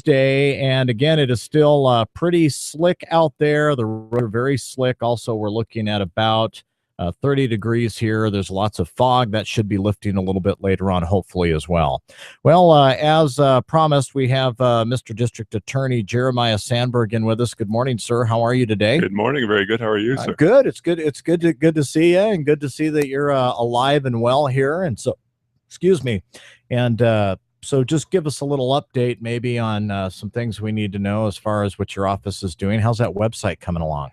Wednesday, and again, it is still pretty slick out there. The roads are very slick. Also, we're looking at about 30 degrees here. There's lots of fog that should be lifting a little bit later on, hopefully, as well. Well, as promised, we have Mr. District Attorney Jeremiah Sandburg in with us. Good morning, sir. How are you today? Good morning. Very good. How are you, sir? Good. It's good. It's good to see you, and good to see that you're alive and well here. And so, excuse me, and so just give us a little update maybe on some things we need to know as far as what your office is doing. How's that website coming along?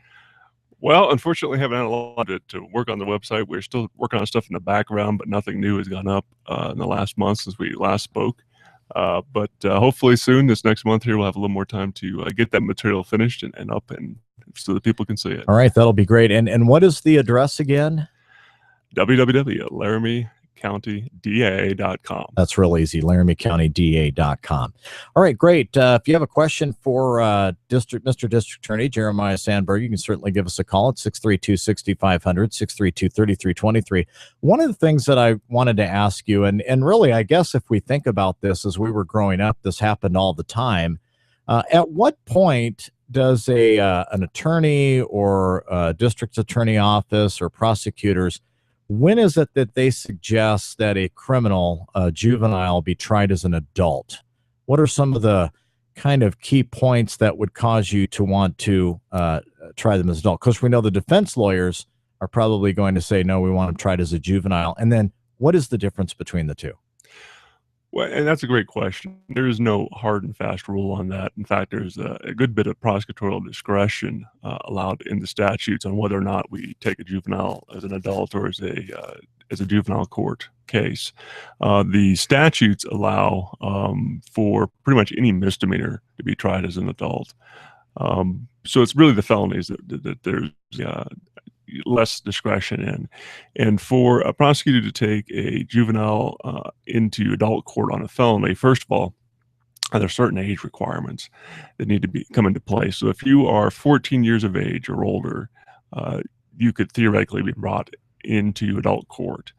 Well, unfortunately, haven't had a lot to work on the website. We're still working on stuff in the background, but nothing new has gone up in the last month since we last spoke. But hopefully soon, this next month here, we'll have a little more time to get that material finished and up, and so that people can see it. All right, that'll be great. And what is the address again? www.laramiecountyda.com. That's real easy, laramiecountyda.com. All right, great. If you have a question for Mr. District Attorney Jeremiah Sandburg, you can certainly give us a call at 632-6500, 632-3323. One of the things that I wanted to ask you, and really, I guess if we think about this as we were growing up, this happened all the time. At what point does an attorney or a district attorney office or prosecutors, when is it that they suggest that a criminal, juvenile, be tried as an adult? What are some of the kind of key points that would cause you to want to try them as adult? Because we know the defense lawyers are probably going to say, no, we want them tried as a juvenile. And then what is the difference between the two? Well, and that's a great question. There is no hard and fast rule on that. In fact, there's a good bit of prosecutorial discretion allowed in the statutes on whether or not we take a juvenile as an adult or as a juvenile court case. The statutes allow for pretty much any misdemeanor to be tried as an adult. So it's really the felonies that there's less discretion in. And for a prosecutor to take a juvenile into adult court on a felony, first of all, there are certain age requirements that need to come into play. So if you are 14 years of age or older, you could theoretically be brought into adult court.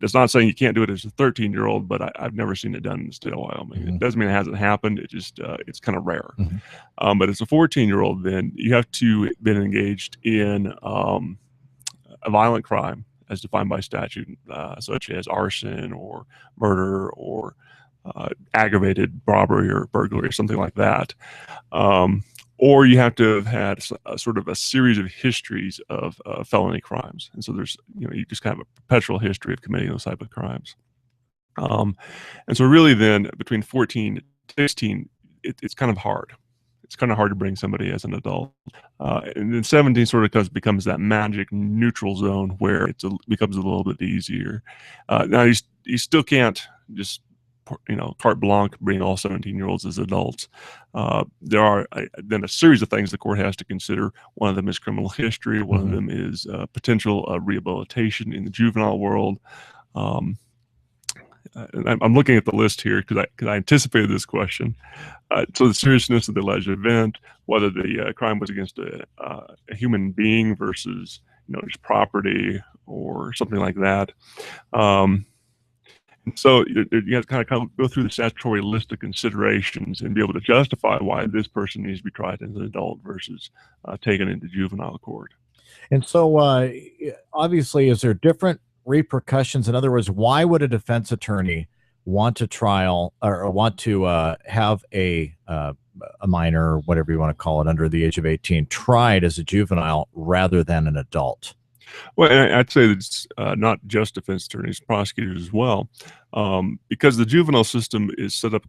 That's not saying you can't do it as a 13-year-old, but I've never seen it done in the state of Wyoming. Mm-hmm. It doesn't mean it hasn't happened. It just it's kind of rare. Mm-hmm. But as a 14-year-old, then you have to have been engaged in a violent crime as defined by statute, such as arson or murder or aggravated robbery or burglary or something like that. Or you have to have had sort of a series of histories of felony crimes. And so there's, you just kind of a perpetual history of committing those type of crimes. And so really then between 14 and 16, it's kind of hard. It's kind of hard to bring somebody as an adult. And then 17 sort of becomes that magic neutral zone where it becomes a little bit easier. Now you still can't just carte blanche bring all 17-year-olds as adults. There are then a series of things the court has to consider. One of them is criminal history. One of them is potential rehabilitation in the juvenile world. I'm looking at the list here because I anticipated this question. So the seriousness of the alleged event, whether the crime was against a human being versus just property or something like that. And so you have to kind of go through the statutory list of considerations and be able to justify why this person needs to be tried as an adult versus taken into juvenile court. And so obviously, is there different repercussions? In other words, why would a defense attorney want to trial or want to have a minor, or whatever you want to call it, under the age of 18 tried as a juvenile rather than an adult? Well, I'd say that it's not just defense attorneys, prosecutors as well, because the juvenile system is set up,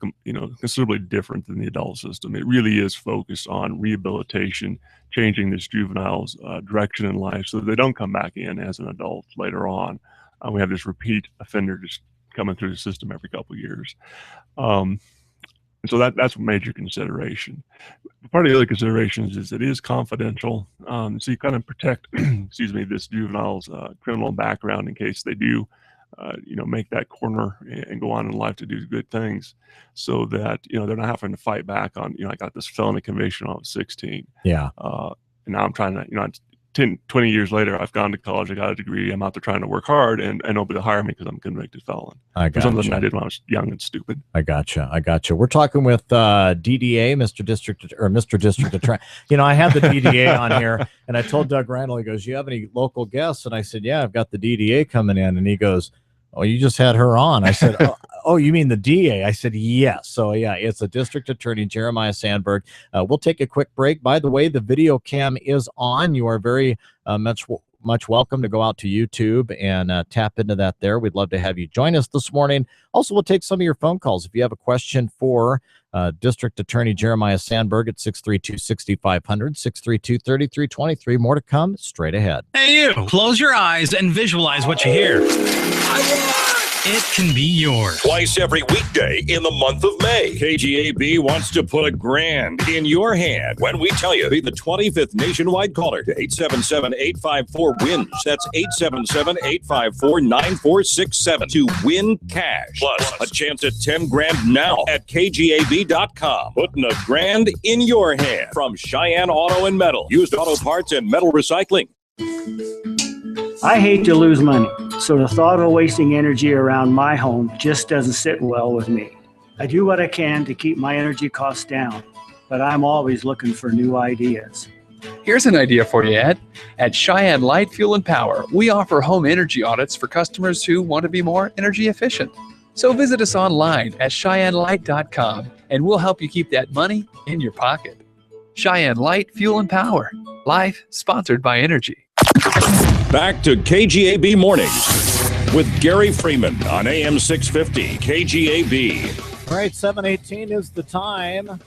considerably different than the adult system. It really is focused on rehabilitation, changing this juvenile's direction in life so that they don't come back in as an adult later on. We have this repeat offender just coming through the system every couple of years. And so that's a major consideration. Part of the other considerations is it is confidential. So you kind of protect, excuse me, this juvenile's criminal background in case they do, make that corner and go on in life to do good things, so that they're not having to fight back on. I got this felony conviction when I was 16. Yeah. And now I'm trying to, 10, 20 years later, I've gone to college, I got a degree, I'm out there trying to work hard, and nobody will hire me because I'm a convicted felon. I For something gotcha. I did when I was young and stupid. I gotcha. We're talking with DDA, Mr. District Attorney. You know, I had the DDA on here, and I told Doug Randall, he goes, "You have any local guests?" And I said, "Yeah, I've got the DDA coming in." And he goes, "Oh, you just had her on." I said, oh, you mean the DA? I said, yes. So yeah, it's a District Attorney, Jeremiah Sandburg. We'll take a quick break. By the way, the video cam is on. You are very much welcome to go out to YouTube and tap into that there. We'd love to have you join us this morning. Also, we'll take some of your phone calls. If you have a question for District Attorney Jeremiah Sandburg at 632-6500, 632-3323. More to come straight ahead. Hey, you. Close your eyes and visualize what you hear. It can be yours. Twice every weekday in the month of May, KGAB wants to put $1,000 in your hand when we tell you be the 25th nationwide caller to 877-854-WINS. That's 877-854-9467 to win cash. Plus, a chance at $10,000 now at KGAB.com. Putting $1,000 in your hand from Cheyenne Auto and Metal, used auto parts and metal recycling. I hate to lose money, so the thought of wasting energy around my home just doesn't sit well with me. I do what I can to keep my energy costs down, but I'm always looking for new ideas. Here's an idea for you, Ed. At Cheyenne Light Fuel and Power, we offer home energy audits for customers who want to be more energy efficient. So visit us online at CheyenneLight.com, and we'll help you keep that money in your pocket. Cheyenne Light Fuel and Power. Life sponsored by energy. Back to KGAB Mornings with Gary Freeman on AM 650 KGAB. All right, 7:18 is the time.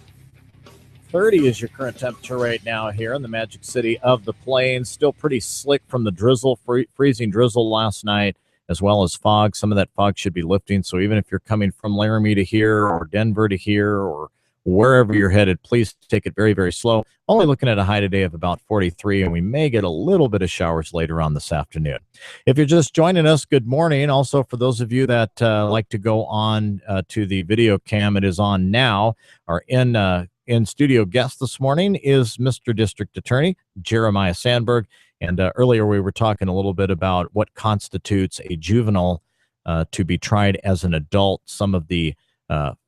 30 is your current temperature right now here in the Magic City of the Plains. Still pretty slick from the drizzle, freezing drizzle last night, as well as fog. Some of that fog should be lifting. So even if you're coming from Laramie to here or Denver to here or wherever you're headed, please take it very, very slow. Only looking at a high today of about 43, and we may get a little bit of showers later on this afternoon. If you're just joining us, good morning. Also, for those of you that like to go on to the video cam, it is on now. Our in-studio guest this morning is Mr. District Attorney Jeremiah Sandburg. And earlier we were talking a little bit about what constitutes a juvenile to be tried as an adult, some of the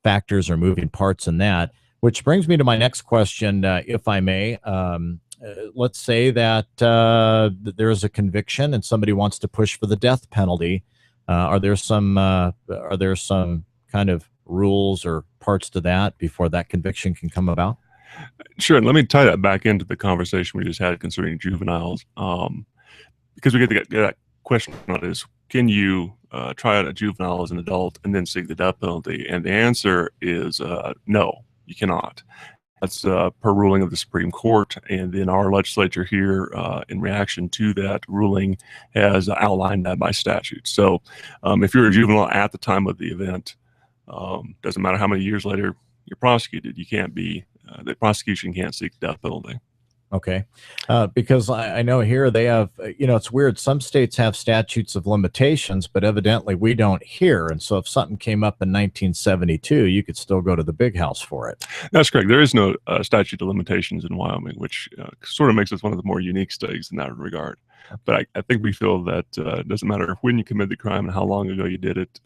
factors or moving parts in that, which brings me to my next question, if I may. Let's say that there is a conviction and somebody wants to push for the death penalty. Are there some kind of rules or parts to that before that conviction can come about? Sure. And let me tie that back into the conversation we just had concerning juveniles, because we get that question on is, can you try out a juvenile as an adult and then seek the death penalty? And the answer is no, you cannot. That's per ruling of the Supreme Court. And then our legislature here, in reaction to that ruling, has outlined that by statute. So if you're a juvenile at the time of the event, doesn't matter how many years later you're prosecuted, you can't be, the prosecution can't seek the death penalty. Okay. Because I know here they have, it's weird. Some states have statutes of limitations, but evidently we don't here. And so if something came up in 1972, you could still go to the big house for it. That's correct. There is no statute of limitations in Wyoming, which sort of makes us one of the more unique states in that regard. But I think we feel that it doesn't matter when you commit the crime and how long ago you did it,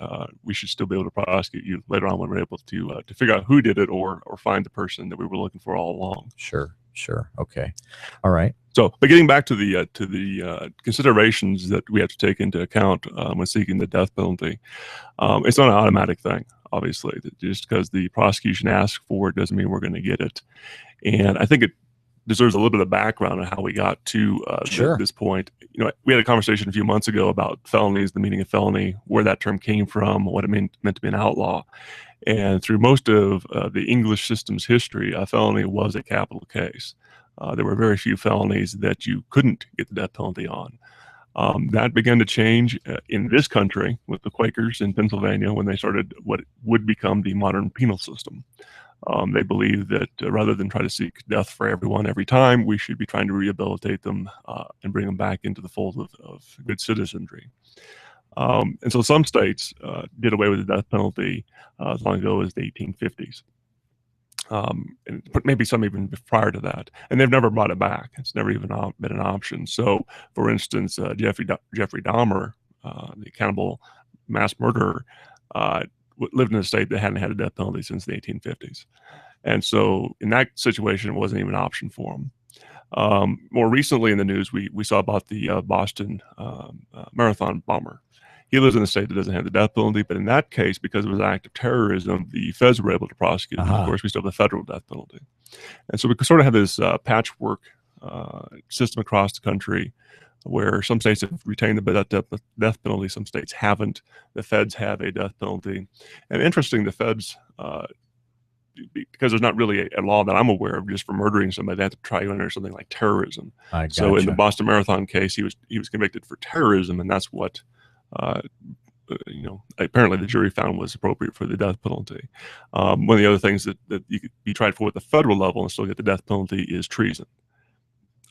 we should still be able to prosecute you later on when we're able to figure out who did it or find the person that we were looking for all along. Sure. Okay. All right. So, but getting back to the considerations that we have to take into account when seeking the death penalty, it's not an automatic thing. Obviously, just because the prosecution asks for it doesn't mean we're going to get it. And I think it deserves a little bit of background on how we got to this point. We had a conversation a few months ago about felonies, the meaning of felony, where that term came from, what it meant to be an outlaw. And through most of the English system's history, a felony was a capital case. There were very few felonies that you couldn't get the death penalty on. That began to change in this country with the Quakers in Pennsylvania when they started what would become the modern penal system. They believed that rather than try to seek death for everyone every time, we should be trying to rehabilitate them and bring them back into the fold of good citizenry. And so some states did away with the death penalty as long ago as the 1850s. and maybe some even prior to that, and they've never brought it back. It's never even been an option. So, for instance, Jeffrey Dahmer, the cannibal mass murderer, lived in a state that hadn't had a death penalty since the 1850s, and so in that situation, it wasn't even an option for him. More recently in the news, we saw about the Boston marathon bomber. He lives in a state that doesn't have the death penalty, but in that case, because it was an act of terrorism, the feds were able to prosecute him. Of course, we still have the federal death penalty. And so we sort of have this patchwork system across the country where some states have retained the death penalty, some states haven't. The feds have a death penalty. And interesting, the feds, because there's not really a law that I'm aware of just for murdering somebody, they have to try you under something like terrorism. So in the Boston Marathon case, he was convicted for terrorism, and that's what apparently the jury found was appropriate for the death penalty. One of the other things that you could be tried for at the federal level and still get the death penalty is treason.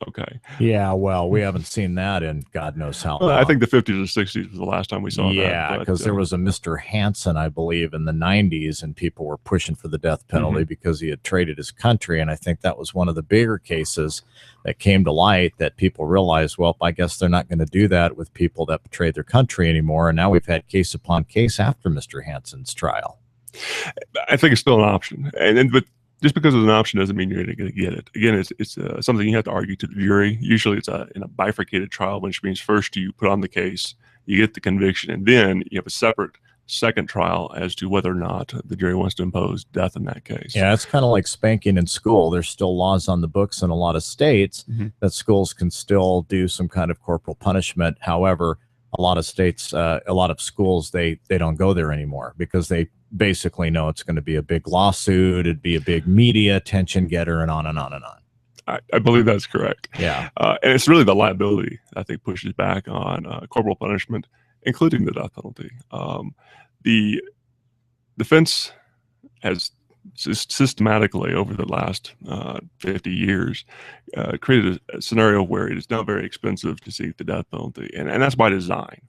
Okay. Yeah, well, we haven't seen that in God knows how long. I think the 50s or 60s was the last time we saw that. Yeah, because there was a Mr. Hansen, I believe, in the 90s, and people were pushing for the death penalty because he had traded his country. And I think that was one of the bigger cases that came to light that people realized, well, I guess they're not going to do that with people that betrayed their country anymore. And now we've had case upon case after Mr. Hansen's trial. I think it's still an option. But just because it's an option doesn't mean you're going to get it. Again, it's something you have to argue to the jury. Usually it's in a bifurcated trial, which means first you put on the case, you get the conviction, and then you have a separate second trial as to whether or not the jury wants to impose death in that case. Yeah, it's kind of like spanking in school. There's still laws on the books in a lot of states that schools can still do some kind of corporal punishment. However, a lot of states, a lot of schools, they don't go there anymore because they basically know it's going to be a big lawsuit. It'd be a big media attention getter, and on and on and on. I believe that's correct. Yeah. And it's really the liability, I think, pushes back on corporal punishment, including the death penalty. The defense has systematically, over the last 50 years, created a scenario where it is now very expensive to seek the death penalty. And that's by design.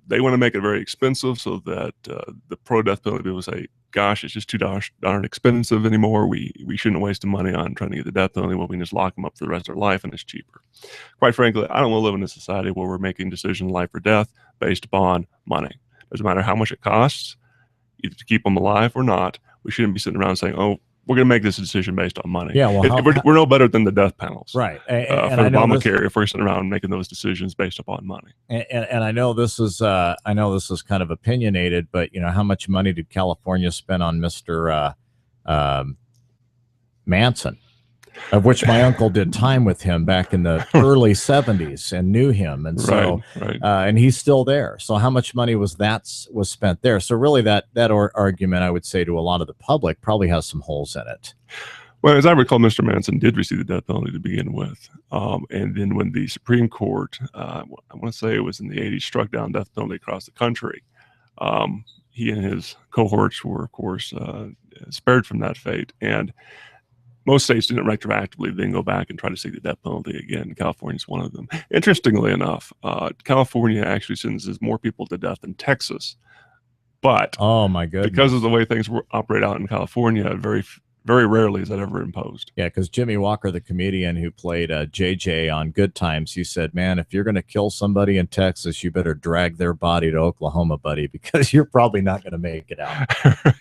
They want to make it very expensive so that the pro-death penalty people say, gosh, it's just too darn expensive anymore. We shouldn't waste the money on trying to get the death penalty when we can just lock them up for the rest of their life and it's cheaper. Quite frankly, I don't want to live in a society where we're making decisions life or death based upon money. Doesn't matter how much it costs, either to keep them alive or not. We shouldn't be sitting around saying, oh, we're going to make this decision based on money. Yeah, well, we're no better than the death panels. Right. For Obamacare, if we're sitting around making those decisions based upon money. And I know this is kind of opinionated, but how much money did California spend on Mr. Manson, of which my uncle did time with him back in the early 70s and knew him, and so and he's still there. So how much money was spent there? So really, that argument, I would say to a lot of the public, probably has some holes in it. Well, as I recall, Mr. Manson did receive the death penalty to begin with, and then when the Supreme Court, I want to say it was in the 80s, struck down death penalty across the country, he and his cohorts were, of course, spared from that fate, and most states didn't retroactively then go back and try to seek the death penalty again. California is one of them. Interestingly enough, California actually sentences more people to death than Texas. But oh my goodness, because of the way things operate out in California, very rarely is that ever imposed. Yeah, because Jimmy Walker, the comedian who played JJ on Good Times, he said, man, if you're going to kill somebody in Texas, you better drag their body to Oklahoma, buddy, because you're probably not going to make it out.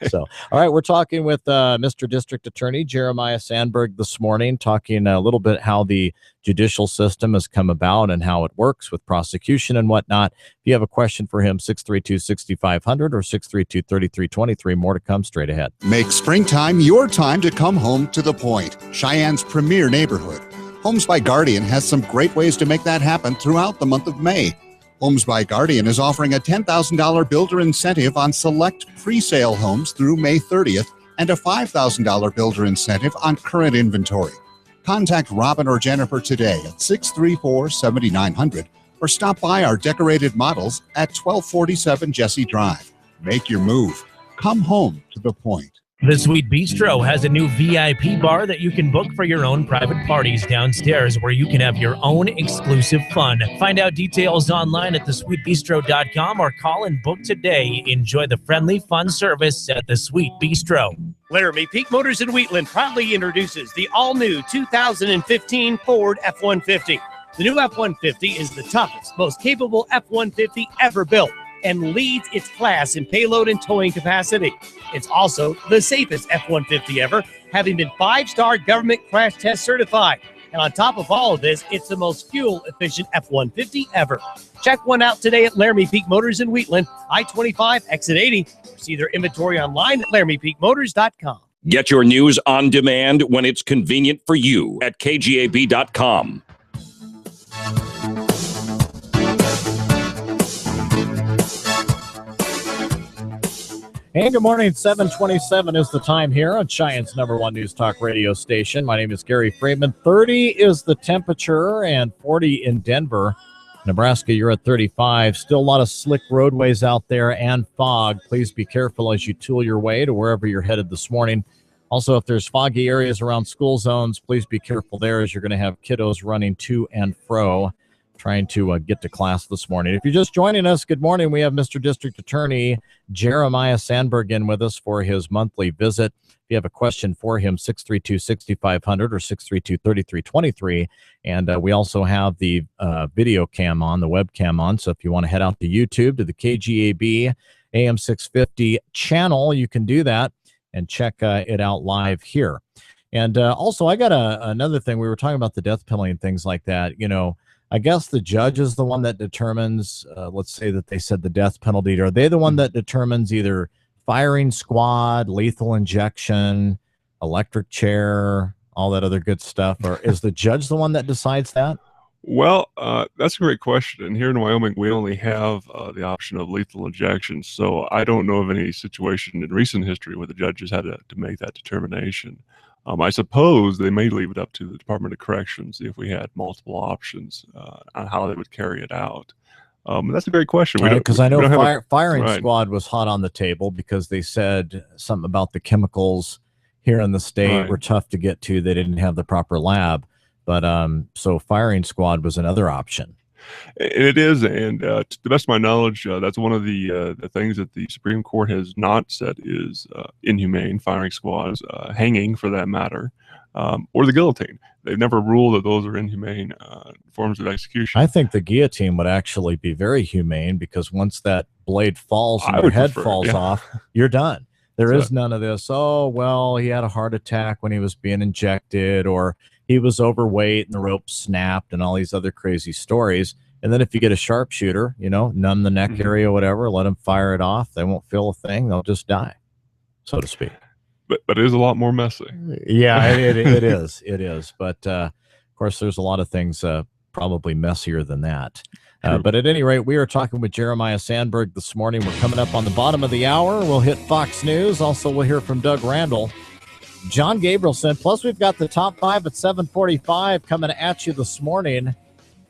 So, all right, we're talking with Mr. District Attorney Jeremiah Sandburg this morning, talking a little bit how the judicial system has come about and how it works with prosecution and whatnot. If you have a question for him, 632-6500 or 632-3323. More to come straight ahead. Make springtime your time to come home to the Point, Cheyenne's premier neighborhood. Homes by Guardian has some great ways to make that happen throughout the month of May. Homes by Guardian is offering a $10,000 builder incentive on select pre-sale homes through May 30th and a $5,000 builder incentive on current inventory. Contact Robin or Jennifer today at 634-7900 or stop by our decorated models at 1247 Jesse Drive. Make your move. Come home to the Point. The Sweet Bistro has a new VIP bar that you can book for your own private parties downstairs, where you can have your own exclusive fun. Find out details online at thesweetbistro.com or call and book today. Enjoy the friendly, fun service at the Sweet Bistro. Laramie Peak Motors in Wheatland proudly introduces the all-new 2015 Ford F-150. The new F-150 is the toughest, most capable F-150 ever built and leads its class in payload and towing capacity. It's also the safest F-150 ever, having been 5-star government crash test certified. And on top of all of this, it's the most fuel-efficient F-150 ever. Check one out today at Laramie Peak Motors in Wheatland, I-25, exit 80. Or see their inventory online at LaramiePeakMotors.com. Get your news on demand when it's convenient for you at KGAB.com. And good morning. 7:27 is the time here on Cheyenne's #1 News Talk radio station. My name is Gary Freeman. 30 is the temperature and 40 in Denver. Nebraska, you're at 35. Still a lot of slick roadways out there and fog. Please be careful as you tool your way to wherever you're headed this morning. Also, if there's foggy areas around school zones, please be careful there as you're going to have kiddos running to and fro, trying to get to class this morning. If you're just joining us, good morning. We have Mr. District Attorney Jeremiah Sandburg in with us for his monthly visit. If you have a question for him, 632-6500 or 632-3323. And we also have the video cam on, the webcam on. So if you want to head out to YouTube, to the KGAB AM 650 channel, you can do that and check it out live here. And also, I got another thing. We were talking about the death penalty and things like that. You know, I guess the judge is the one that determines, let's say that they said the death penalty. Are they the one that determines either firing squad, lethal injection, electric chair, all that other good stuff? Or is the judge the one that decides that? Well, that's a great question. And here in Wyoming, we only have the option of lethal injection. So I don't know of any situation in recent history where the judges had to make that determination. I suppose they may leave it up to the Department of Corrections if we had multiple options on how they would carry it out. That's a great question. Because I know firing squad was hot on the table because they said something about the chemicals here in the state were tough to get to. They didn't have the proper lab. But so firing squad was another option. It is, and to the best of my knowledge, that's one of the things that the Supreme Court has not said is inhumane, firing squads, hanging for that matter, or the guillotine. They've never ruled that those are inhumane forms of execution. I think the guillotine would actually be very humane because once that blade falls and your head falls off, you're done. There is none of this, oh, well, he had a heart attack when he was being injected, or he was overweight and the rope snapped and all these other crazy stories. And then if you get a sharpshooter, you know, numb the neck area, whatever, let them fire it off. They won't feel a thing. They'll just die, so to speak. But it is a lot more messy. Yeah, it is. It is. But, of course, there's a lot of things probably messier than that. But at any rate, we are talking with Jeremiah Sandburg this morning. We're coming up on the bottom of the hour. We'll hit Fox News. Also, we'll hear from Doug Randall. John Gabrielson. Plus, we've got the top 5 at 7:45 coming at you this morning.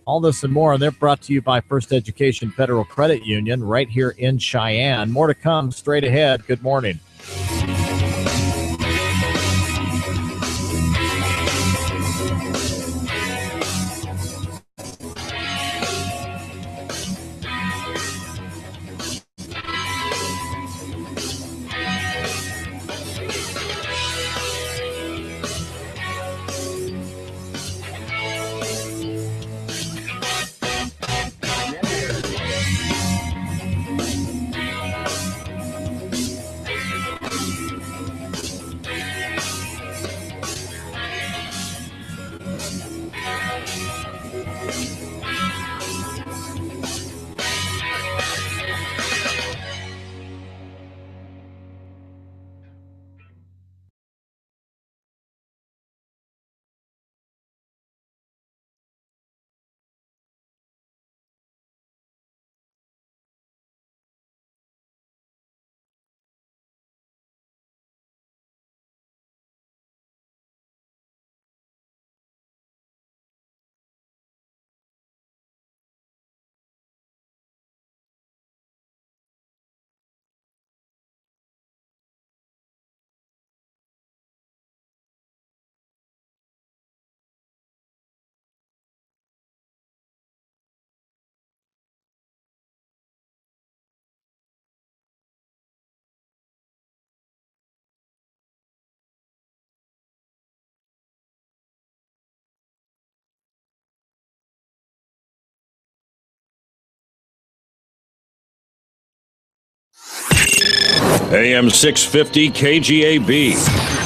All this and more, and they're brought to you by First Education Federal Credit Union right here in Cheyenne. More to come straight ahead. Good morning. AM 650 KGAB.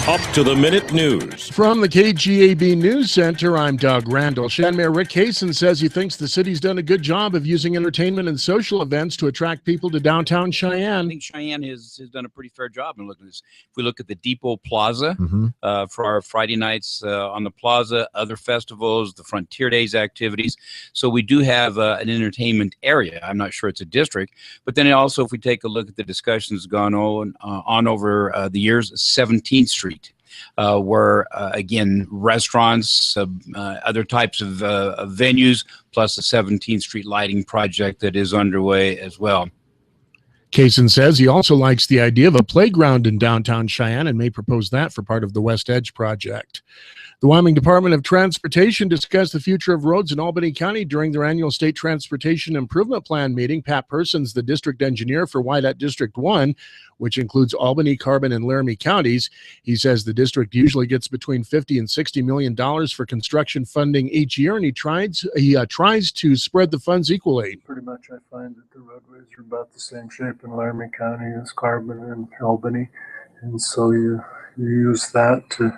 Up to the minute news. From the KGAB News Center, I'm Doug Randall. Cheyenne Mayor Rick Kaysen says he thinks the city's done a good job of using entertainment and social events to attract people to downtown Cheyenne. I think Cheyenne has done a pretty fair job in looking at this. If we look at the Depot Plaza for our Friday nights on the plaza, other festivals, the Frontier Days activities. So we do have an entertainment area. I'm not sure it's a district, but then also if we take a look at the discussions gone on over the years, 17th Street. Where, again, restaurants, other types of venues, plus the 17th Street lighting project that is underway as well. Kaysen says he also likes the idea of a playground in downtown Cheyenne and may propose that for part of the West Edge project. The Wyoming Department of Transportation discussed the future of roads in Albany County during their annual State Transportation Improvement Plan meeting. Pat Persons, the district engineer for Wyandotte District 1, which includes Albany, Carbon, and Laramie counties. He says the district usually gets between $50 and $60 million for construction funding each year, and he tries to spread the funds equally. Pretty much I find that the roadways are about the same shape in Laramie County as Carbon and Albany, and so you use that to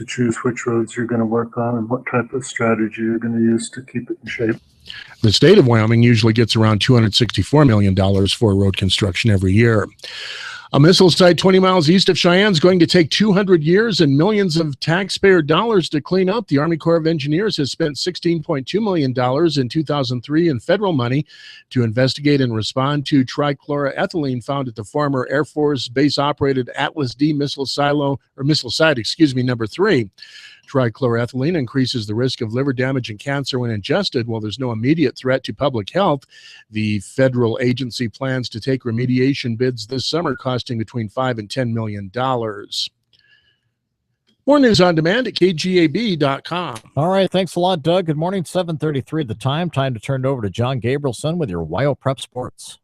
choose which roads you're going to work on and what type of strategy you're going to use to keep it in shape. The state of Wyoming usually gets around $264 million for road construction every year. A missile site 20 miles east of Cheyenne is going to take 200 years and millions of taxpayer dollars to clean up. The Army Corps of Engineers has spent $16.2 million in 2003 in federal money to investigate and respond to trichloroethylene found at the former Air Force base-operated Atlas D missile site, number 3. Trichloroethylene increases the risk of liver damage and cancer when ingested. While there's no immediate threat to public health, the federal agency plans to take remediation bids this summer, costing between $5 and $10 million. More news on demand at KGAB.com. All right, thanks a lot, Doug. Good morning, 7:33 at the time. Time to turn it over to John Gabrielson with your Wyo Prep Sports.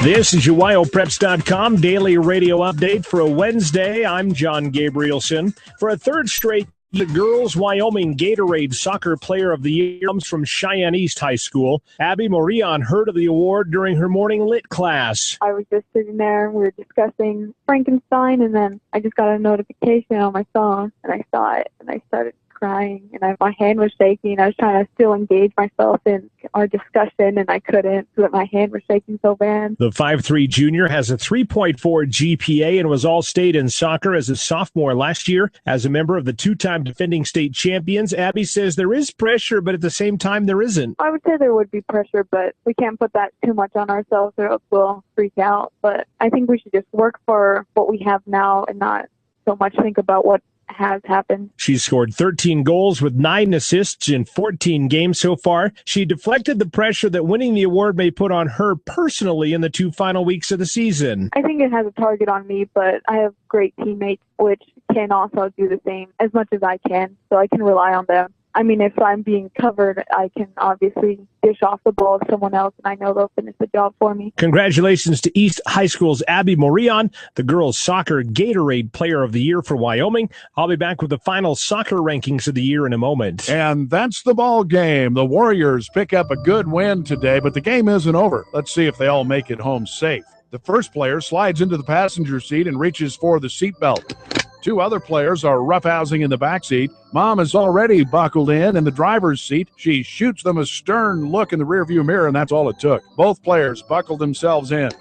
This is your WyoPreps.com daily radio update for a Wednesday. I'm John Gabrielson. For a third straight, the girls' Wyoming Gatorade Soccer Player of the Year comes from Cheyenne East High School. Abby Morion heard of the award during her morning lit class. I was just sitting there, we were discussing Frankenstein, and then I just got a notification on my phone, and I saw it, and I started crying, and my hand was shaking. I was trying to still engage myself in our discussion, and I couldn't, but my hand was shaking so bad. The 5'3" junior has a 3.4 GPA and was all-state in soccer as a sophomore last year. As a member of the two-time defending state champions, Abby says there is pressure, but at the same time there isn't. I would say there would be pressure, but we can't put that too much on ourselves or else we'll freak out. But I think we should just work for what we have now and not so much think about what has happened. She's scored 13 goals with 9 assists in 14 games so far. She deflected the pressure that winning the award may put on her personally in the 2 final weeks of the season. I think it has a target on me, but I have great teammates which can also do the same as much as I can, so I can rely on them. I mean, if I'm being covered, I can obviously dish off the ball to someone else, and I know they'll finish the job for me. Congratulations to East High School's Abby Morion, the girls' soccer Gatorade Player of the Year for Wyoming. I'll be back with the final soccer rankings of the year in a moment. And that's the ball game. The Warriors pick up a good win today, but the game isn't over. Let's see if they all make it home safe. The first player slides into the passenger seat and reaches for the seatbelt. 2 other players are roughhousing in the backseat. Mom is already buckled in the driver's seat. She shoots them a stern look in the rearview mirror, and that's all it took. Both players buckled themselves in.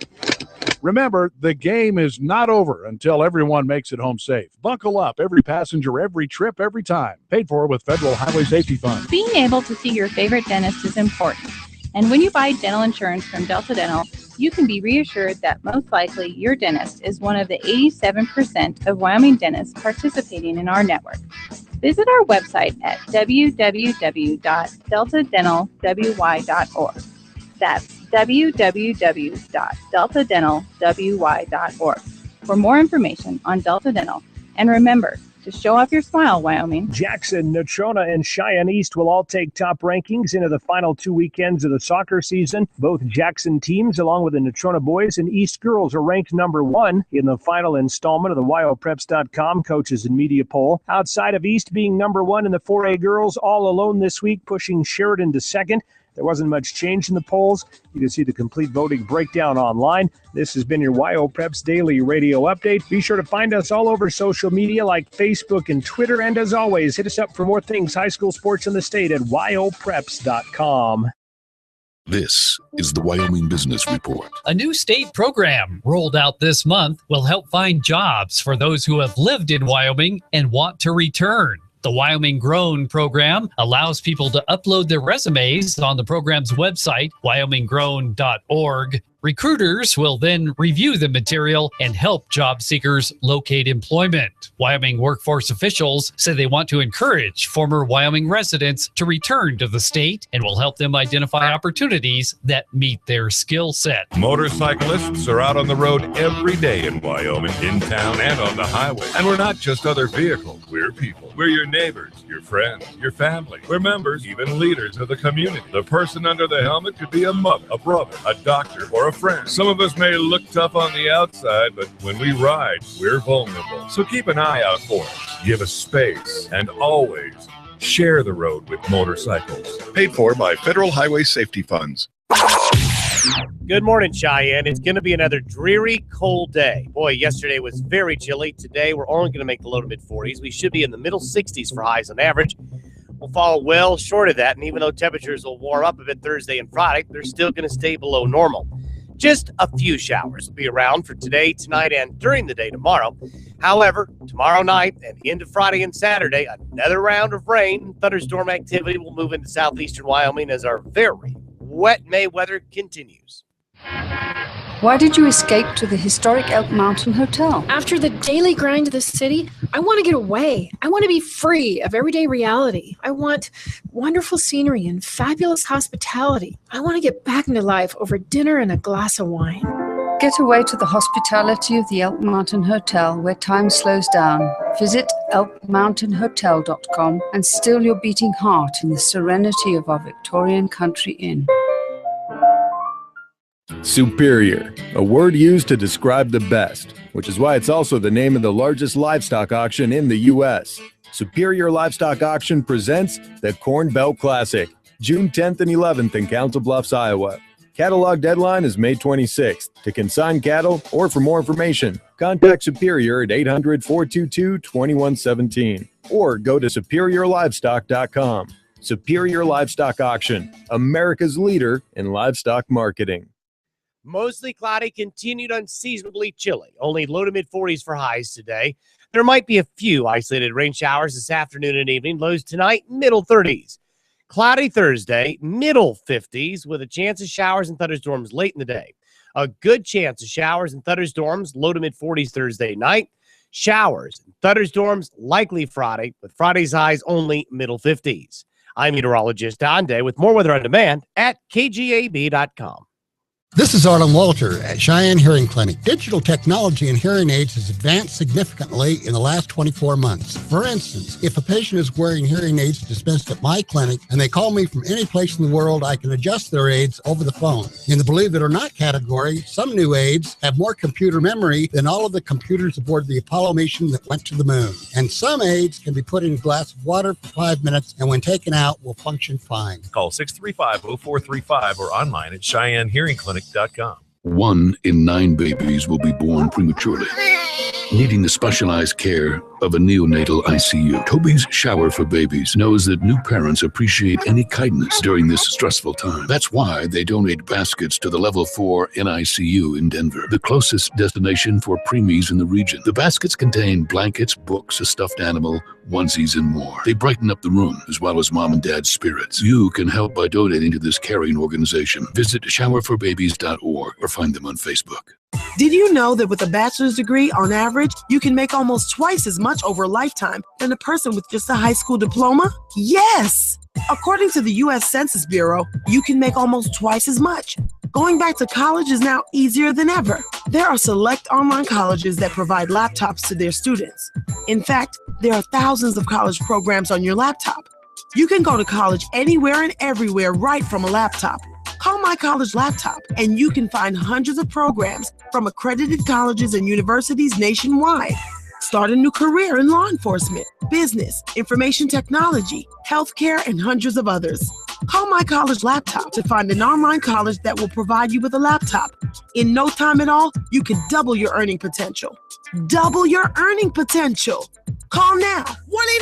Remember, the game is not over until everyone makes it home safe. Buckle up, every passenger, every trip, every time. Paid for with Federal Highway Safety Fund. Being able to see your favorite dentist is important. And when you buy dental insurance from Delta Dental, you can be reassured that most likely your dentist is one of the 87% of Wyoming dentists participating in our network. Visit our website at www.deltadentalwy.org. That's www.deltadentalwy.org for more information on Delta Dental. And remember, to show off your smile, Wyoming. Jackson, Natrona, and Cheyenne East will all take top rankings into the final 2 weekends of the soccer season. Both Jackson teams, along with the Natrona boys and East girls, are ranked number 1 in the final installment of the WyoPreps.com Coaches and Media Poll. Outside of East being number 1 in the 4A girls, all alone this week, pushing Sheridan to second. There wasn't much change in the polls. You can see the complete voting breakdown online. This has been your WyoPreps Daily Radio Update. Be sure to find us all over social media like Facebook and Twitter. And as always, hit us up for more things high school sports in the state at wyopreps.com. This is the Wyoming Business Report. A new state program rolled out this month will help find jobs for those who have lived in Wyoming and want to return. The Wyoming Grown program allows people to upload their resumes on the program's website, wyominggrown.org. Recruiters will then review the material and help job seekers locate employment. Wyoming workforce officials say they want to encourage former Wyoming residents to return to the state and will help them identify opportunities that meet their skill set. Motorcyclists are out on the road every day in Wyoming, in town and on the highway. And we're not just other vehicles, we're people. We're your neighbors, your friends, your family. We're members, even leaders of the community. The person under the helmet could be a mother, a brother, a doctor, or a friend. Some of us may look tough on the outside, but when we ride, we're vulnerable. So keep an eye out for us. Give us space, and always share the road with motorcycles. Paid for by Federal Highway Safety Funds. Good morning, Cheyenne. It's going to be another dreary, cold day. Boy, yesterday was very chilly. Today, we're only going to make the low to mid-40s. We should be in the middle 60s for highs on average. We'll fall well short of that, and even though temperatures will warm up a bit Thursday and Friday, they're still going to stay below normal. Just a few showers will be around for today, tonight, and during the day tomorrow. However, tomorrow night and into Friday and Saturday, another round of rain and thunderstorm activity will move into southeastern Wyoming as our very wet May weather continues. Why did you escape to the historic Elk Mountain Hotel? After the daily grind of the city, I want to get away. I want to be free of everyday reality. I want wonderful scenery and fabulous hospitality. I want to get back into life over dinner and a glass of wine. Get away to the hospitality of the Elk Mountain Hotel, where time slows down. Visit elkmountainhotel.com and still your beating heart in the serenity of our Victorian country inn. Superior, a word used to describe the best, which is why it's also the name of the largest livestock auction in the U.S. Superior Livestock Auction presents the Corn Belt Classic, June 10th and 11th in Council Bluffs, Iowa. Catalog deadline is May 26th. To consign cattle or for more information, contact Superior at 800-422-2117 or go to superiorlivestock.com. Superior Livestock Auction, America's leader in livestock marketing. Mostly cloudy, continued unseasonably chilly. Only low to mid-40s for highs today. There might be a few isolated rain showers this afternoon and evening. Lows tonight, middle 30s. Cloudy Thursday, middle 50s with a chance of showers and thunderstorms late in the day. A good chance of showers and thunderstorms, low to mid-40s Thursday night. Showers and thunderstorms likely Friday, with Friday's highs only middle 50s. I'm meteorologist Don Day with more weather on demand at KGAB.com. This is Arlen Walter at Cheyenne Hearing Clinic. Digital technology in hearing aids has advanced significantly in the last 24 months. For instance, if a patient is wearing hearing aids dispensed at my clinic and they call me from any place in the world, I can adjust their aids over the phone. In the believe it or not category, some new aids have more computer memory than all of the computers aboard the Apollo mission that went to the moon. And some aids can be put in a glass of water for 5 minutes and when taken out will function fine. Call 635-0435 or online at CheyenneHearingClinic.com. 1 in 9 babies will be born prematurely, needing the specialized care of a neonatal ICU. Toby's Shower for Babies knows that new parents appreciate any kindness during this stressful time. That's why they donate baskets to the Level 4 NICU in Denver, the closest destination for preemies in the region. The baskets contain blankets, books, a stuffed animal, onesies, and more. They brighten up the room as well as mom and dad's spirits. You can help by donating to this caring organization. Visit showerforbabies.org or find them on Facebook. Did you know that with a bachelor's degree, on average, you can make almost twice as much over a lifetime than a person with just a high school diploma? Yes! According to the U.S. Census Bureau, you can make almost twice as much. Going back to college is now easier than ever. There are select online colleges that provide laptops to their students. In fact, there are thousands of college programs on your laptop. You can go to college anywhere and everywhere right from a laptop. Call My College Laptop, and you can find hundreds of programs from accredited colleges and universities nationwide. Start a new career in law enforcement, business, information technology, healthcare, and hundreds of others. Call My College Laptop to find an online college that will provide you with a laptop. In no time at all, you can double your earning potential. Double your earning potential. Call now,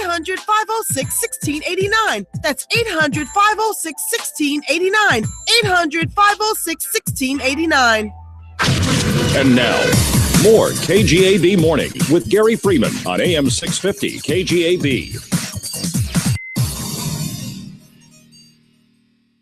1-800-506-1689. That's 800-506-1689. 800-506-1689. And now, more KGAB Morning with Gary Freeman on AM 650 KGAB.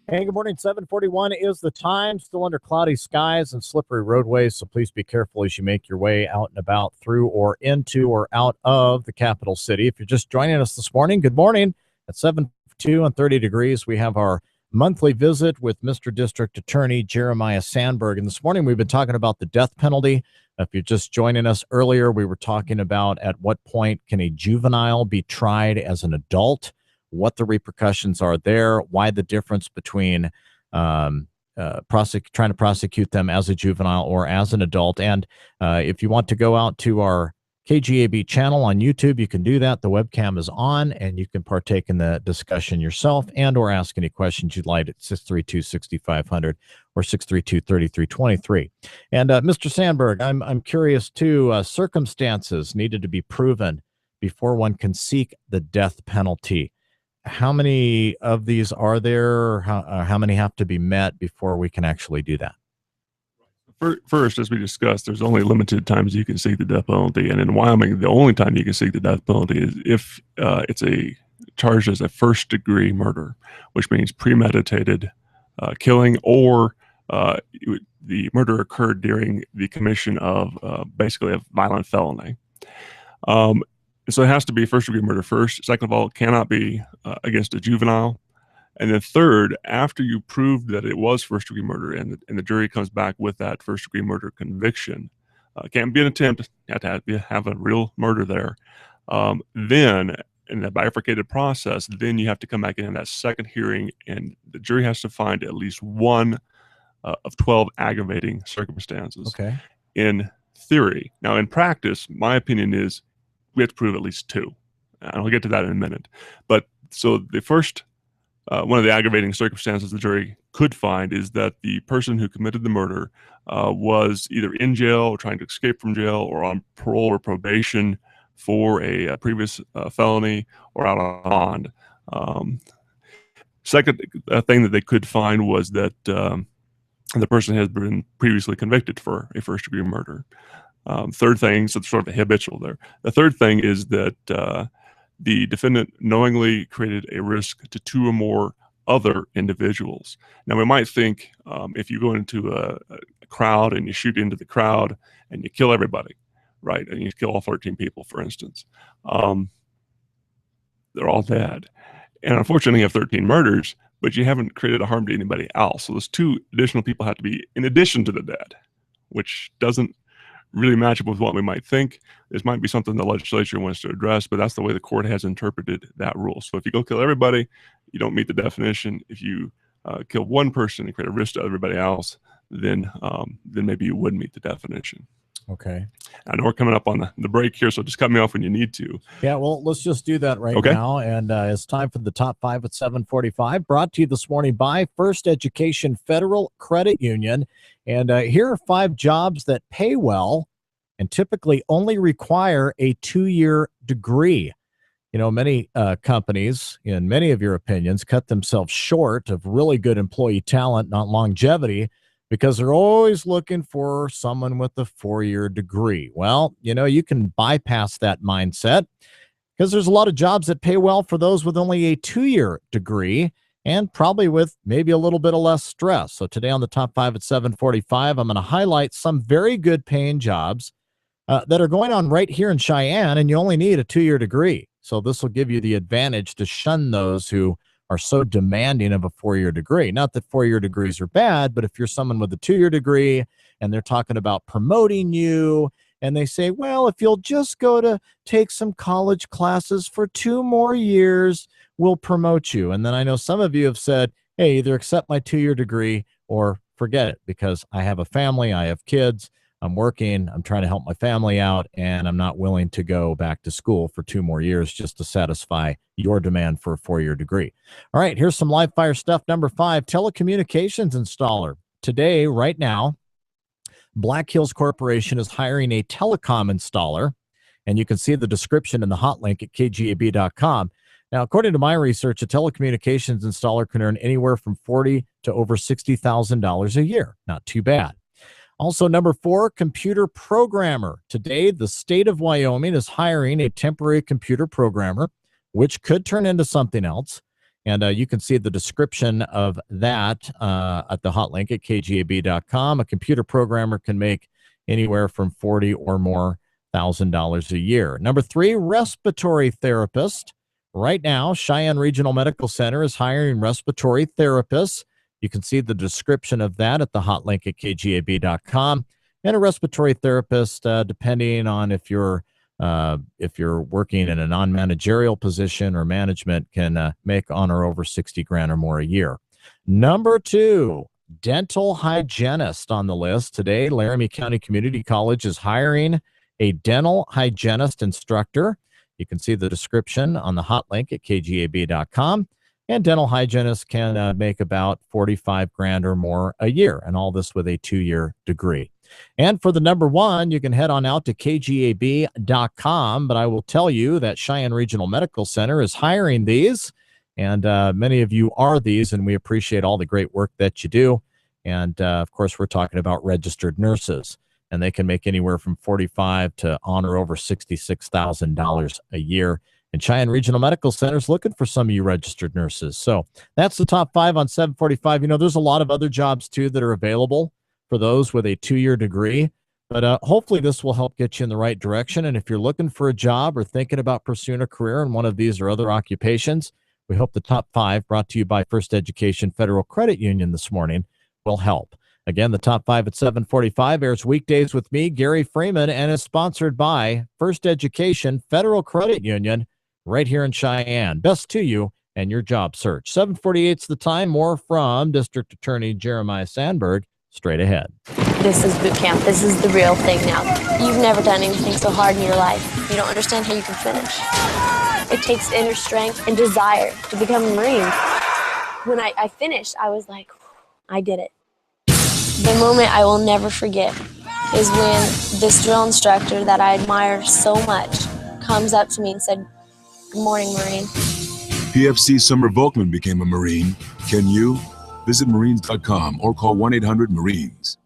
Hey, good morning. 7:41 is the time. Still under cloudy skies and slippery roadways, so please be careful as you make your way out and about through or into or out of the capital city. If you're just joining us this morning, good morning. At 7:02 and 30 degrees, we have our monthly visit with Mr. District Attorney Jeremiah Sandburg. And this morning, we've been talking about the death penalty. If you're just joining us earlier, we were talking about at what point can a juvenile be tried as an adult, what the repercussions are there, why the difference between trying to prosecute them as a juvenile or as an adult. And if you want to go out to our KGAB channel on YouTube, you can do that. The webcam is on, and you can partake in the discussion yourself and or ask any questions you'd like at 632-6500 or 632-3323. And Mr. Sandburg, I'm curious too, circumstances needed to be proven before one can seek the death penalty. How many of these are there? How many have to be met before we can actually do that? First, as we discussed, there's only limited times you can seek the death penalty. And in Wyoming, the only time you can seek the death penalty is if it's charged as a first-degree murder, which means premeditated killing, or the murder occurred during the commission of basically a violent felony. So it has to be first-degree murder first. Second of all, it cannot be against a juvenile. And then third, after you prove that it was first-degree murder and the jury comes back with that first-degree murder conviction, it can't be an attempt. You have to have a real murder there. Then, in the bifurcated process, then you have to come back in that second hearing, and the jury has to find at least one of 12 aggravating circumstances. Okay. In theory. Now, in practice, my opinion is we have to prove at least two. And I'll get to that in a minute. But so the first one of the aggravating circumstances the jury could find is that the person who committed the murder was either in jail or trying to escape from jail or on parole or probation for a previous felony or out on bond. Second thing that they could find was that the person has been previously convicted for a first-degree murder. Third thing, so it's sort of habitual there. The third thing is that the defendant knowingly created a risk to two or more other individuals. Now, we might think if you go into a crowd and you shoot into the crowd and you kill everybody, right, and you kill all 13 people, for instance, they're all dead. And unfortunately, you have 13 murders, but you haven't created a harm to anybody else. So those two additional people have to be in addition to the dead, which doesn't really match up with what we might think. This might be something the legislature wants to address, but that's the way the court has interpreted that rule. So if you go kill everybody, you don't meet the definition. If you kill one person and create a risk to everybody else, then maybe you would meet the definition. Okay. I know we're coming up on the break here, so just cut me off when you need to. Yeah, well, let's just do that right now. And it's time for the top five at 7:45. Brought to you this morning by First Education Federal Credit Union. And here are 5 jobs that pay well and typically only require a 2-year degree. You know, many companies, in many of your opinions, cut themselves short of really good employee talent, not longevity, because they're always looking for someone with a 4-year degree. Well, you know, you can bypass that mindset because there's a lot of jobs that pay well for those with only a 2-year degree and probably with maybe a little bit of less stress. So today on the top 5 at 7:45, I'm going to highlight some very good paying jobs that are going on right here in Cheyenne, and you only need a 2-year degree. So this will give you the advantage to shun those who are so demanding of a 4-year degree. Not that 4-year degrees are bad, but if you're someone with a 2-year degree and they're talking about promoting you and they say, well, if you'll just go to take some college classes for 2 more years, we'll promote you. And then I know some of you have said, hey, either accept my 2-year degree or forget it because I have a family, I have kids, I'm working, I'm trying to help my family out, and I'm not willing to go back to school for 2 more years just to satisfy your demand for a 4-year degree. All right, here's some live fire stuff. Number 5, telecommunications installer. Today, right now, Black Hills Corporation is hiring a telecom installer, and you can see the description in the hot link at kgab.com. Now, according to my research, a telecommunications installer can earn anywhere from $40,000 to over $60,000 a year. Not too bad. Also, number 4, computer programmer. Today, the state of Wyoming is hiring a temporary computer programmer, which could turn into something else. And you can see the description of that at the hot link at kgab.com. A computer programmer can make anywhere from $40,000 or more a year. Number 3, respiratory therapist. Right now, Cheyenne Regional Medical Center is hiring respiratory therapists. You can see the description of that at the hot link at kgab.com. And a respiratory therapist, depending on if you're working in a non-managerial position or management, can make on or over $60,000 or more a year. Number 2, dental hygienist on the list. Today, Laramie County Community College is hiring a dental hygienist instructor. You can see the description on the hot link at kgab.com. And dental hygienists can make about $45,000 or more a year, and all this with a 2-year degree. And for the number 1, you can head on out to kgab.com, but I will tell you that Cheyenne Regional Medical Center is hiring these, and many of you are these, and we appreciate all the great work that you do. And, of course, we're talking about registered nurses, and they can make anywhere from $45,000 to on or over $66,000 a year. And Cheyenne Regional Medical Center is looking for some of you registered nurses. So that's the top 5 on 745. You know, there's a lot of other jobs, too, that are available for those with a 2-year degree. But hopefully this will help get you in the right direction. And if you're looking for a job or thinking about pursuing a career in one of these or other occupations, we hope the top 5, brought to you by First Education Federal Credit Union this morning, will help. Again, the top 5 at 745 airs weekdays with me, Gary Freeman, and is sponsored by First Education Federal Credit Union, right here in Cheyenne. Best to you and your job search. 748's the time. More from District Attorney Jeremiah Sandburg straight ahead. This is boot camp. This is the real thing now. You've never done anything so hard in your life. You don't understand how you can finish. It takes inner strength and desire to become a Marine. When I finished, I was like, I did it. The moment I will never forget is when this drill instructor that I admire so much comes up to me and said, "Good morning, Marine." PFC Summer Volkman became a Marine. Can you? Visit Marines.com or call 1-800-MARINES.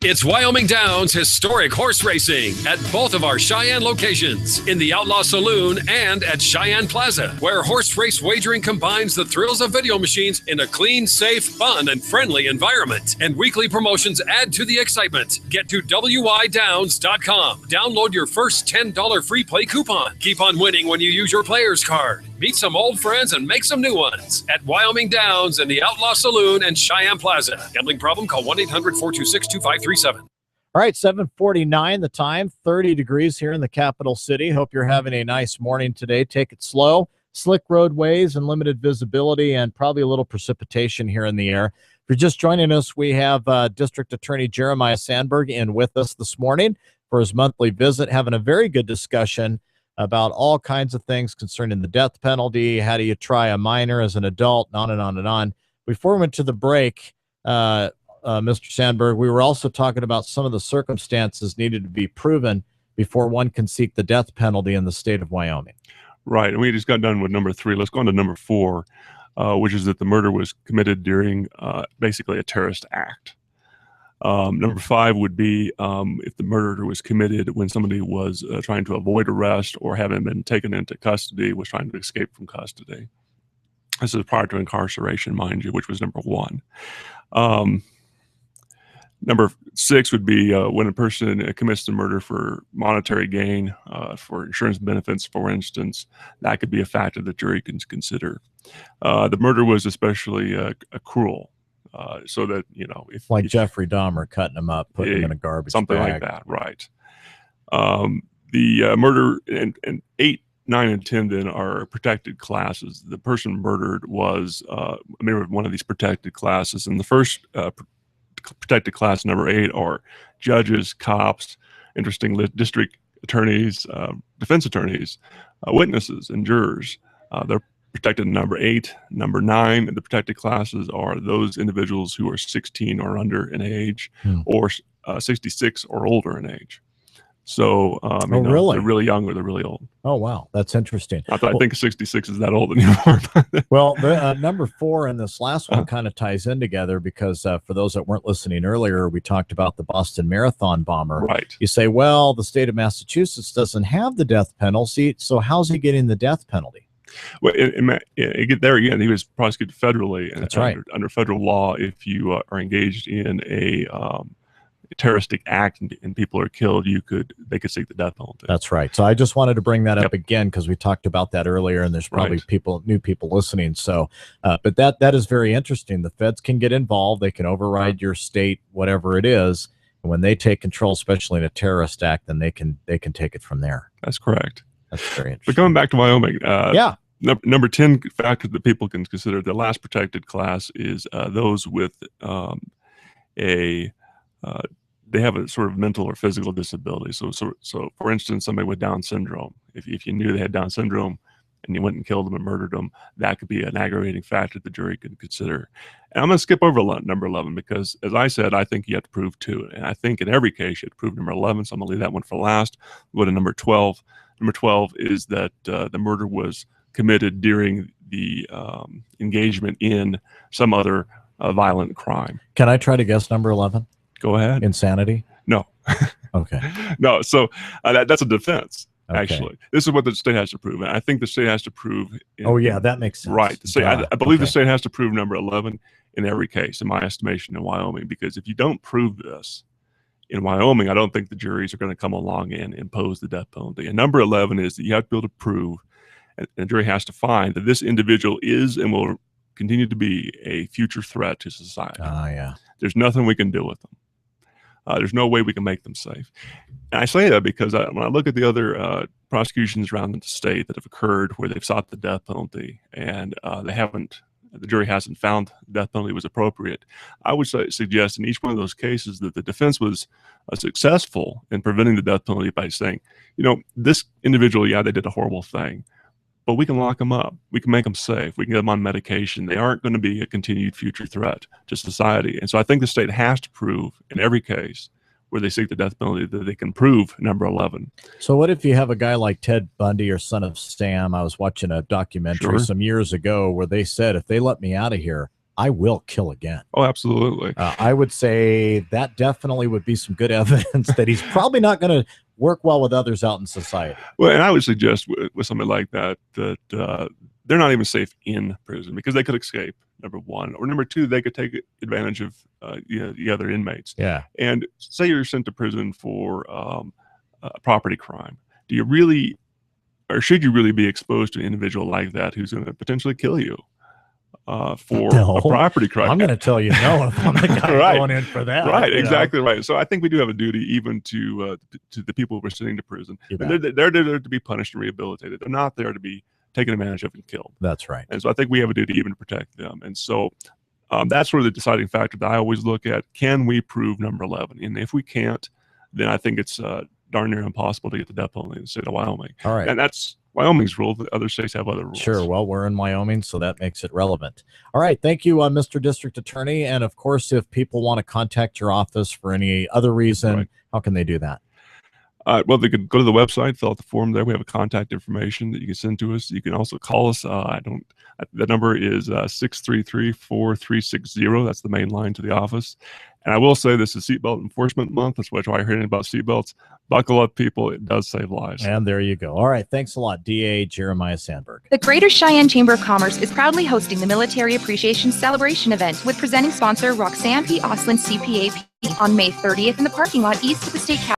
It's Wyoming Downs Historic Horse Racing at both of our Cheyenne locations, in the Outlaw Saloon and at Cheyenne Plaza, where horse race wagering combines the thrills of video machines in a clean, safe, fun, and friendly environment. And weekly promotions add to the excitement. Get to WYDowns.com. Download your first $10 free play coupon. Keep on winning when you use your player's card. Meet some old friends and make some new ones at Wyoming Downs and the Outlaw Saloon and Cheyenne Plaza. Gambling problem? Call 1-800-426-2537. All right, 749 the time, 30 degrees here in the capital city. Hope you're having a nice morning today. Take it slow. Slick roadways and limited visibility and probably a little precipitation here in the air. If you're just joining us, we have District Attorney Jeremiah Sandburg in with us this morning for his monthly visit, having a very good discussion about all kinds of things concerning the death penalty. How do you try a minor as an adult, and on and on and on. Before we went to the break, Mr. Sandburg, we were also talking about some of the circumstances needed to be proven before one can seek the death penalty in the state of Wyoming. Right, and we just got done with number 3. Let's go on to number 4, which is that the murder was committed during basically a terrorist act. Number 5 would be if the murder was committed when somebody was trying to avoid arrest or having been taken into custody, was trying to escape from custody. This is prior to incarceration, mind you, which was number 1. Number 6 would be when a person commits the murder for monetary gain, for insurance benefits, for instance. That could be a factor the jury can consider. The murder was especially cruel. So that, you know, if like Jeffrey Dahmer cutting him up, putting him in a garbage something bag. like that, right? The murder and 8, 9, and 10 then are protected classes. The person murdered was a member of one of these protected classes, and the first protected class number 8 are judges, cops, district attorneys, defense attorneys, witnesses, and jurors. They're protected number 8. Number 9 in the protected classes are those individuals who are 16 or under in age, or 66 or older in age. So, really? They're really young or they're really old. Oh, wow. That's interesting. Not that I think 66 is that old anymore. Well, the, number 4 and this last one kind of ties in together because for those that weren't listening earlier, we talked about the Boston Marathon bomber. Right. You say, well, the state of Massachusetts doesn't have the death penalty, so how's he getting the death penalty? Well, there again, he was prosecuted federally. And that's right. Under federal law, if you are engaged in a terroristic act and people are killed, they could seek the death penalty. That's right. So I just wanted to bring that up again because we talked about that earlier, and there's probably new people listening. So, but that is very interesting. The feds can get involved. They can override your state, whatever it is. And when they take control, especially in a terrorist act, then they can take it from there. That's correct. That's very interesting. But coming back to Wyoming, number 10 factor that people can consider, the last protected class is those with they have a sort of mental or physical disability. So for instance, somebody with Down syndrome, if you knew they had Down syndrome and you went and killed them and murdered them, that could be an aggravating factor the jury could consider. And I'm going to skip over number 11 because, as I said, I think you have to prove 2. And I think in every case you have to prove number 11, so I'm going to leave that one for last. Go to number 12. Number 12 is that the murder was committed during the engagement in some other violent crime. Can I try to guess number 11? Go ahead. Insanity? No. Okay. No. So that's a defense. Okay. Actually, this is what the state has to prove. And I think the state has to prove. That makes sense. Right. The state, I believe the state has to prove number 11 in every case, in my estimation, in Wyoming, because if you don't prove this in Wyoming, I don't think the juries are going to come along and impose the death penalty. And number 11 is that you have to be able to prove, and the jury has to find that this individual is and will continue to be a future threat to society. There's nothing we can do with them. There's no way we can make them safe. And I say that because when I look at the other prosecutions around the state that have occurred where they've sought the death penalty and the jury hasn't found the death penalty was appropriate, I would suggest in each one of those cases that the defense was successful in preventing the death penalty by saying, this individual, they did a horrible thing, but we can lock them up. We can make them safe. We can get them on medication. They aren't going to be a continued future threat to society. And so I think the state has to prove in every case where they seek the death penalty that they can prove number 11. So what if you have a guy like Ted Bundy or Son of Sam? I was watching a documentary some years ago where they said, if they let me out of here, I will kill again. Oh, absolutely. I would say that definitely would be some good evidence that he's probably not going to work well with others out in society. Well, and I would suggest with somebody like that they're not even safe in prison because they could escape, number 1. Or number 2, they could take advantage of the other inmates. Yeah. And say you're sent to prison for a property crime. Do you really, or should you really be exposed to an individual like that who's going to potentially kill you? For a property crime. I'm going to tell you no if I'm the guy going in for that. Right, exactly right. So I think we do have a duty even to the people we're sending to prison. They're there to be punished and rehabilitated. They're not there to be taken advantage of and killed. That's right. And so I think we have a duty even to protect them. And so that's sort of the deciding factor that I always look at. Can we prove number 11? And if we can't, then I think it's darn near impossible to get the death penalty in the state of Wyoming. All right. And that's Wyoming's rule. The other states have other rules. Sure. Well, we're in Wyoming, so that makes it relevant. All right. Thank you, Mr. District Attorney. And of course, if people want to contact your office for any other reason, how can they do that? Well, they could go to the website, fill out the form there. We have a contact information that you can send to us. You can also call us. The number is 633-4360. That's the main line to the office. And I will say this is Seatbelt Enforcement Month. That's why you're hearing about seatbelts. Buckle up, people. It does save lives. And there you go. All right. Thanks a lot, DA Jeremiah Sandburg. The Greater Cheyenne Chamber of Commerce is proudly hosting the Military Appreciation Celebration event with presenting sponsor Roxanne P. Oslin, CPA on May 30th in the parking lot east of the State Capitol.